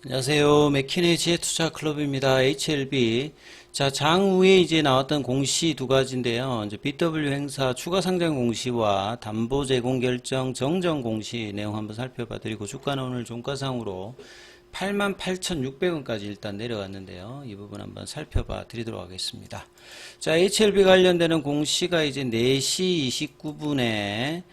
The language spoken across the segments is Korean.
안녕하세요. 맥키네 지혜투자클럽입니다. HLB. 자, 장후에 이제 나왔던 공시 두 가지인데요. 이제 BW 행사 추가 상장 공시와 담보 제공 결정 정정 공시 내용 한번 살펴봐 드리고, 주가는 오늘 종가상으로 88,600원까지 일단 내려갔는데요. 이 부분 한번 살펴봐 드리도록 하겠습니다. 자, HLB 관련되는 공시가 이제 4시 29분에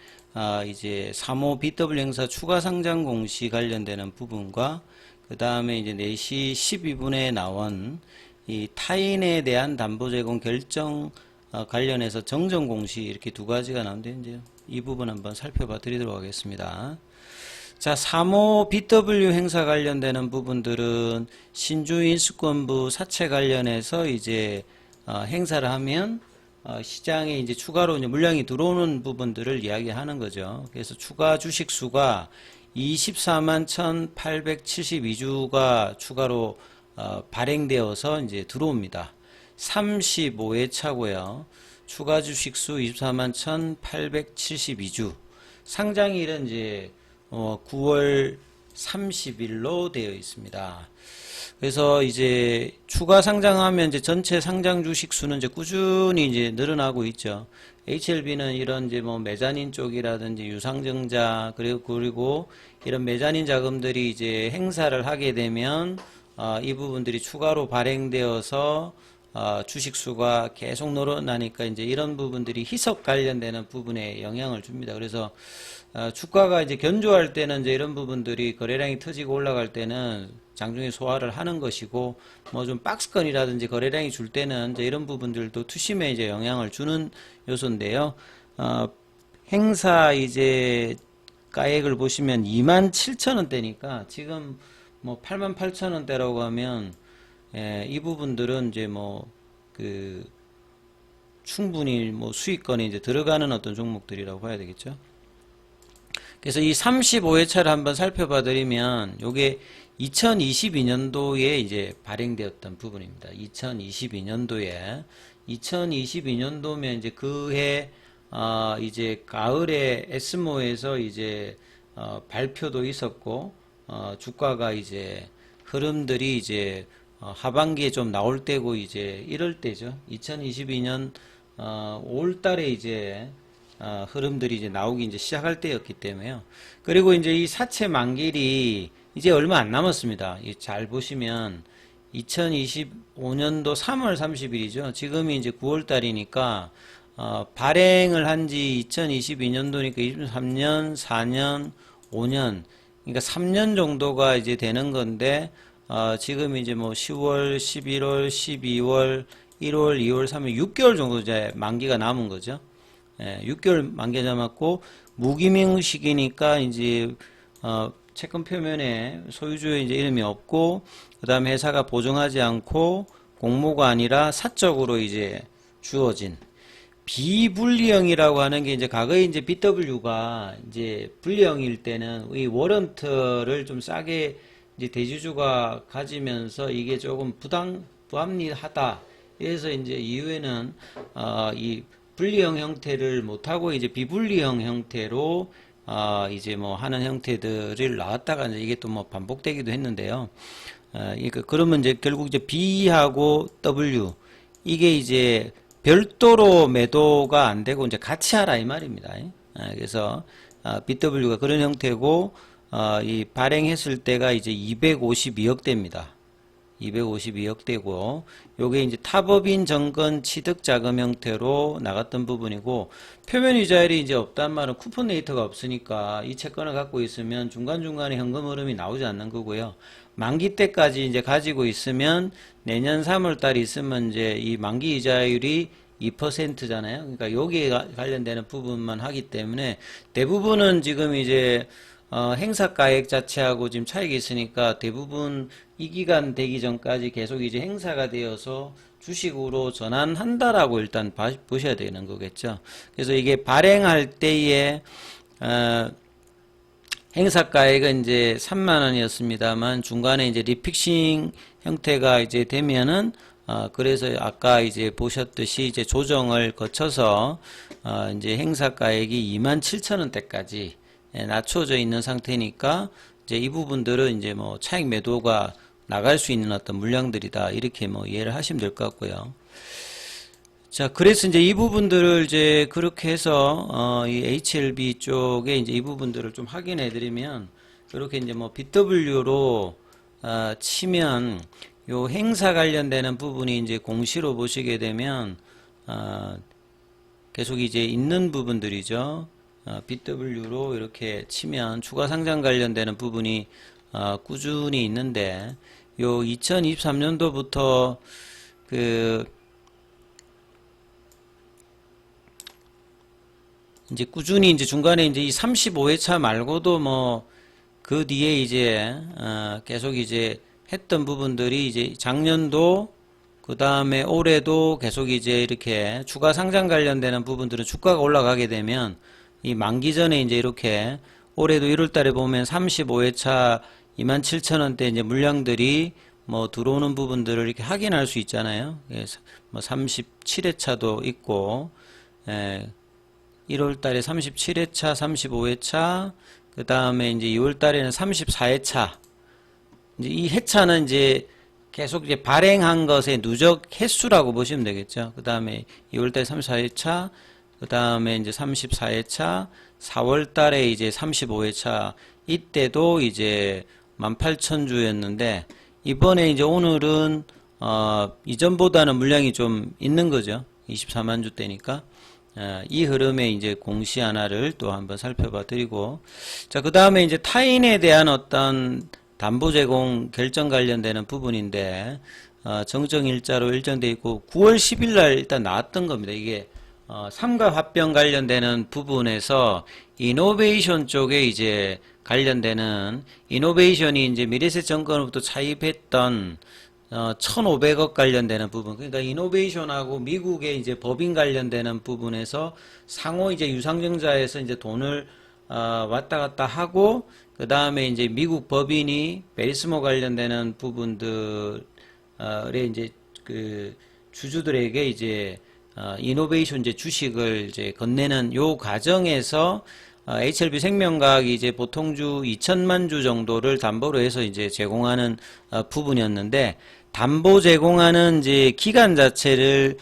이제 3호 BW 행사 추가 상장 공시 관련되는 부분과 그 다음에 이제 4시 12분에 나온 이 타인에 대한 담보 제공 결정 관련해서 정정 공시, 이렇게 두 가지가 나오는데 이제 이 부분 한번 살펴봐 드리도록 하겠습니다. 자, 3호 BW 행사 관련되는 부분들은 신주 인수권부 사채 관련해서 이제 행사를 하면 시장에 이제 추가로 이제 물량이 들어오는 부분들을 이야기하는 거죠. 그래서 추가 주식 수가 24만 1,872주가 추가로 발행되어서 이제 들어옵니다. 35회 차고요. 추가 주식수 24만 1,872주. 상장일은 이제 9월 30일로 되어 있습니다. 그래서 이제 추가 상장하면 이제 전체 상장 주식 수는 이제 꾸준히 이제 늘어나고 있죠. HLB는 이런 이제 뭐 메자닌 쪽이라든지 유상증자, 그리고 이런 메자닌 자금들이 이제 행사를 하게 되면 이 부분들이 추가로 발행되어서 주식 수가 계속 늘어나니까 이제 이런 부분들이 희석 관련되는 부분에 영향을 줍니다. 그래서 주가가 이제 견조할 때는 이제 이런 부분들이 거래량이 터지고 올라갈 때는 장중에 소화를 하는 것이고, 뭐 좀 박스권이라든지 거래량이 줄 때는 이제 이런 부분들도 투심에 이제 영향을 주는 요소인데요. 행사 이제 가액을 보시면 27,000원대니까 지금 뭐 88,000원대라고 하면 이 부분들은 이제 뭐 충분히 뭐 수익권이 이제 들어가는 어떤 종목들이라고 봐야 되겠죠. 그래서 이 35회차를 한번 살펴봐 드리면 요게 2022년도에 이제 발행되었던 부분입니다. 2022년도면 이제 그해 이제 가을에 에스모에서 이제 발표도 있었고, 주가가 이제 흐름들이 이제 하반기에 좀 나올 때고 이제 이럴 때죠. 2022년 5월 달에 이제 흐름들이 이제 나오기 이제 시작할 때였기 때문에요. 그리고 이제 이 사채 만기일이 이제 얼마 안 남았습니다. 잘 보시면 2025년도 3월 30일이죠. 지금이 이제 9월 달이니까 발행을 한 지 2022년도니까 23년, 4년, 5년, 그러니까 3년 정도가 이제 되는 건데, 지금 이제 뭐 10월, 11월, 12월, 1월, 2월, 3월, 6개월 정도 이제 만기가 남은 거죠. 6개월 만기 남았고, 무기명 시기니까 이제 채권 표면에 소유주의 이제 이름이 없고, 그 다음에 회사가 보증하지 않고 공모가 아니라 사적으로 이제 주어진 비분리형이라고 하는 게, 이제 과거에 이제 BW가 이제 분리형일 때는 이 워런트를 좀 싸게 이제 대주주가 가지면서 이게 조금 부합리하다. 그래서 이제 이후에는 이 분리형 형태를 못하고 이제 비분리형 형태로 이제 뭐 하는 형태들을 나왔다가 이제 이게 또 뭐 반복되기도 했는데요. 그러면 이제 결국 이제 B하고 W, 이게 이제 별도로 매도가 안 되고 이제 같이 하라 이 말입니다. 그래서 BW가 그런 형태고, 이 발행했을 때가 이제 252억대입니다. 252억대고, 요게 이제 타법인 정건 취득 자금 형태로 나갔던 부분이고, 표면 이자율이 이제 없단 말은 쿠폰 레이터가 없으니까 이 채권을 갖고 있으면 중간중간에 현금 흐름이 나오지 않는 거고요. 만기 때까지 이제 가지고 있으면 내년 3월 달이 있으면 이제 이 만기 이자율이 2%잖아요. 그러니까 여기에 관련되는 부분만 하기 때문에 대부분은 지금 이제 행사가액 자체하고 지금 차익이 있으니까 대부분 이 기간 되기 전까지 계속 이제 행사가 되어서 주식으로 전환한다라고 일단 보셔야 되는 거겠죠. 그래서 이게 발행할 때에 행사가액은 이제 3만 원이었습니다만 중간에 이제 리픽싱 형태가 이제 되면은 그래서 아까 이제 보셨듯이 이제 조정을 거쳐서 이제 행사가액이 27,000원대까지 낮춰져 있는 상태니까 이제 이 부분들은 이제 뭐 차익 매도가 나갈 수 있는 어떤 물량들이다. 이렇게 뭐 이해를 하시면 될 것 같고요. 자, 그래서 이제 이 부분들을 이제 그렇게 해서, 이 HLB 쪽에 이제 이 부분들을 좀 확인해 드리면, 이렇게 이제 뭐 BW로, 치면, 요 행사 관련되는 부분이 이제 공시로 보시게 되면, 계속 이제 있는 부분들이죠. BW로 이렇게 치면 추가 상장 관련되는 부분이, 꾸준히 있는데, 요 2023년도부터 이제 꾸준히 이제 중간에 이제 이 35회차 말고도 뭐 그 뒤에 이제 계속 이제 했던 부분들이 이제 작년도 그 다음에 올해도 계속 이제 이렇게 추가 상장 관련되는 부분들은 주가가 올라가게 되면 이 만기 전에 이제 이렇게 올해도 1월 달에 보면 35회차 27,000원대 이제 물량들이 뭐 들어오는 부분들을 이렇게 확인할 수 있잖아요. 그래서 뭐 37회차도 있고, 1월 달에 37회차, 35회차, 그 다음에 이제 2월 달에는 34회차. 이제 이 회차는 이제 계속 이제 발행한 것의 누적 횟수라고 보시면 되겠죠. 그 다음에 2월 달에 34회차, 그 다음에 이제 34회차, 4월 달에 이제 35회차, 이때도 이제 18,000주였는데, 이번에 이제 오늘은, 이전보다는 물량이 좀 있는 거죠. 24만 주대니까. 이 흐름에 이제 공시 하나를 또 한번 살펴봐 드리고, 자, 그 다음에 이제 타인에 대한 어떤 담보 제공 결정 관련되는 부분인데, 정정 일자로 일정돼 있고, 9월 10일 날 일단 나왔던 겁니다. 이게, 삼가 합병 관련되는 부분에서 이노베이션 쪽에 이제 관련되는 이노베이션이 이제 미래세증권으로부터 차입했던 1,500억 관련되는 부분. 그러니까 이노베이션하고 미국의 이제 법인 관련되는 부분에서 상호 이제 유상증자에서 이제 돈을 왔다 갔다 하고, 그 다음에 이제 미국 법인이 베리스모 관련되는 부분들에 이제 그 주주들에게 이제 이노베이션 이제 주식을 이제 건네는 요 과정에서 HLB 생명과학이 이제 보통주 2천만 주 정도를 담보로 해서 이제 제공하는 부분이었는데, 담보 제공하는 이제 기간 자체를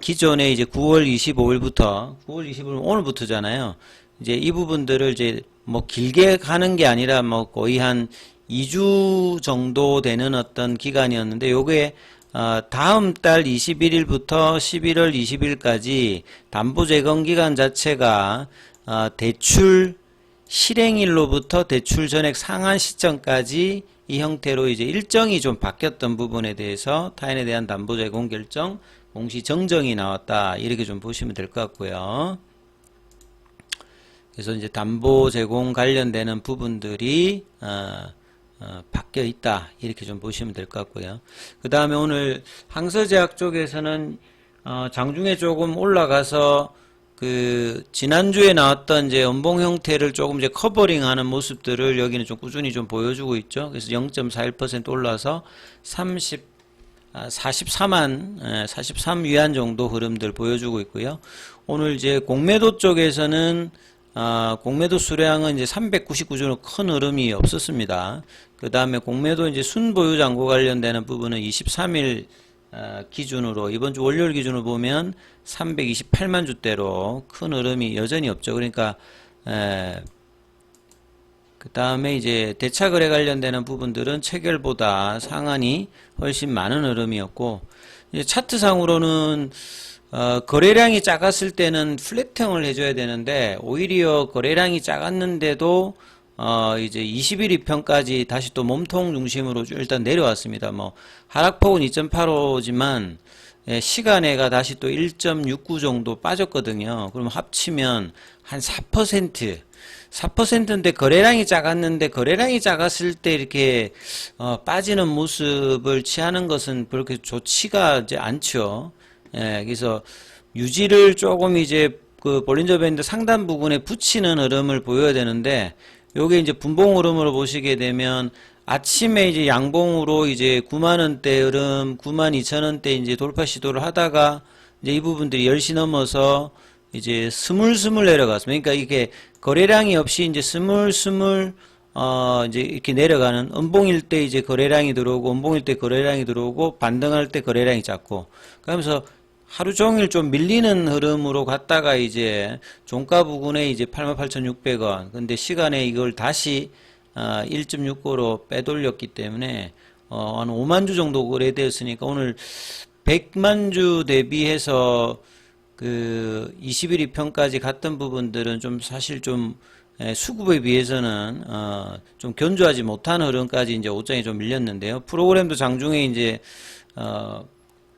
기존에 이제 9월 25일부터 9월 25일 오늘부터잖아요. 이제 이 부분들을 이제 뭐 길게 가는 게 아니라 뭐 거의 한 2주 정도 되는 어떤 기간이었는데, 요게 다음 달 21일부터 11월 20일까지 담보 제공 기간 자체가 대출 실행일로부터 대출 전액 상환 시점까지 이 형태로 이제 일정이 좀 바뀌었던 부분에 대해서 타인에 대한 담보 제공 결정 공시 정정이 나왔다. 이렇게 좀 보시면 될 것 같고요. 그래서 이제 담보 제공 관련되는 부분들이 바뀌어 있다. 이렇게 좀 보시면 될 것 같고요. 그 다음에 오늘 항서제약 쪽에서는 장중에 조금 올라가서 그 지난주에 나왔던 이제 연봉 형태를 조금 이제 커버링하는 모습들을 여기는 좀 꾸준히 좀 보여주고 있죠. 그래서 0.41% 올라서 43 위안 정도 흐름들 보여주고 있고요. 오늘 이제 공매도 쪽에서는 공매도 수량은 이제 399주로 큰 흐름이 없었습니다. 그 다음에 공매도 이제 순보유 잔고 관련되는 부분은 23일 기준으로 이번 주 월요일 기준으로 보면 328만 주대로 큰 흐름이 여전히 없죠. 그러니까 그 다음에 이제 대차거래 관련되는 부분들은 체결보다 상한이 훨씬 많은 흐름이었고, 이제 차트상으로는 거래량이 작았을 때는 플랫형을 해줘야 되는데, 오히려 거래량이 작았는데도 이제 21위편까지 다시 또 몸통 중심으로 일단 내려왔습니다. 뭐 하락폭은 2.85지만 시간에가 다시 또 1.69 정도 빠졌거든요. 그럼 합치면 한 4%인데 거래량이 작았는데, 거래량이 작았을 때 이렇게 빠지는 모습을 취하는 것은 그렇게 좋지가 이제 않죠. 그래서 유지를 조금 이제 그 볼린저 밴드 상단 부분에 붙이는 흐름을 보여야 되는데, 요게 이제 분봉 흐름으로 보시게 되면 아침에 이제 양봉으로 이제 9만원대 흐름, 92,000원대 이제 돌파 시도를 하다가 이제 이 부분들이 10시 넘어서 이제 스물스물 내려갔습니다. 그러니까 이게 거래량이 없이 이제 스물스물 이제 이렇게 내려가는, 음봉일 때 이제 거래량이 들어오고, 음봉일 때 거래량이 들어오고, 반등할 때 거래량이 작고, 그러면서 하루 종일 좀 밀리는 흐름으로 갔다가 이제 종가 부근에 이제 88,600원. 근데 시간에 이걸 다시 1.65로 빼돌렸기 때문에 한 5만 주 정도 거래되었으니까 오늘 100만 주 대비해서 그 21일 평까지 갔던 부분들은 좀 사실 좀 수급에 비해서는 좀 견조하지 못한 흐름까지 이제 옷장이 좀 밀렸는데요. 프로그램도 장중에 이제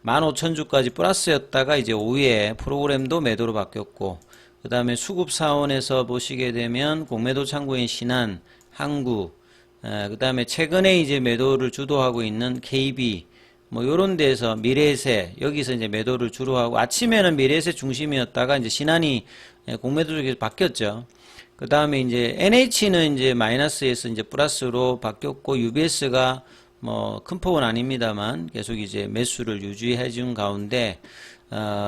15,000주까지 플러스였다가 이제 오후에 프로그램도 매도로 바뀌었고, 그 다음에 수급 사원에서 보시게 되면 공매도 창구인 신한, 항구, 그 다음에 최근에 이제 매도를 주도하고 있는 KB, 뭐 요런 데서 미래에셋, 여기서 이제 매도를 주로 하고, 아침에는 미래에셋 중심이었다가 이제 신한이 공매도 쪽에서 바뀌었죠. 그 다음에 이제 NH는 이제 마이너스에서 이제 플러스로 바뀌었고, UBS가 뭐 큰 폭은 아닙니다만 계속 이제 매수를 유지해 준 가운데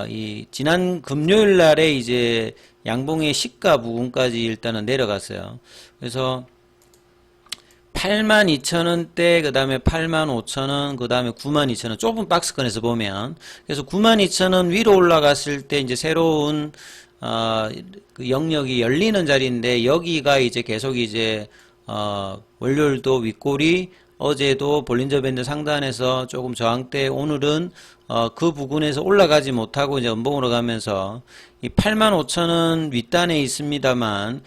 이 지난 금요일 날에 이제 양봉의 시가 부근까지 일단은 내려갔어요. 그래서 82,000원대, 그 다음에 85,000원, 그 다음에 92,000원, 좁은 박스권에서 보면, 그래서 92,000원 위로 올라갔을 때 이제 새로운 그 영역이 열리는 자리인데, 여기가 이제 계속 이제 월요일도 윗골이, 어제도 볼린저 밴드 상단에서 조금 저항대, 오늘은 그 부근에서 올라가지 못하고 이제 음봉으로 가면서 이 85,000원 윗단에 있습니다만,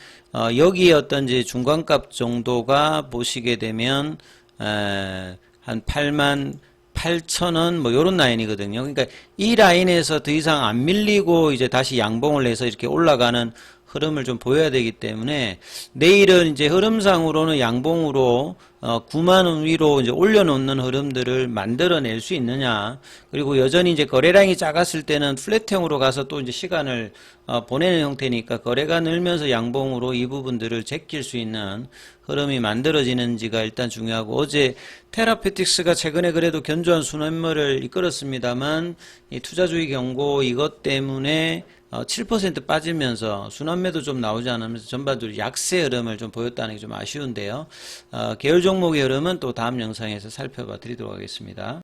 여기에 어떤 이제 중간값 정도가 보시게 되면 한 88,000원 뭐 요런 라인이거든요. 그러니까 이 라인에서 더 이상 안 밀리고 이제 다시 양봉을 해서 이렇게 올라가는 흐름을 좀 보여야 되기 때문에, 내일은 이제 흐름상으로는 양봉으로 9만원 위로 이제 올려놓는 흐름들을 만들어낼 수 있느냐, 그리고 여전히 이제 거래량이 작았을 때는 플랫형으로 가서 또 이제 시간을 보내는 형태니까 거래가 늘면서 양봉으로 이 부분들을 제낄 수 있는 흐름이 만들어지는지가 일단 중요하고, 어제 테라페틱스가 최근에 그래도 견조한 순환매를 이끌었습니다만, 이 투자주의 경고 이것 때문에 7% 빠지면서 순환매도 좀 나오지 않으면서 전반적으로 약세 흐름을 좀 보였다는 게 좀 아쉬운데요. 계열 종목의 흐름은 또 다음 영상에서 살펴봐 드리도록 하겠습니다.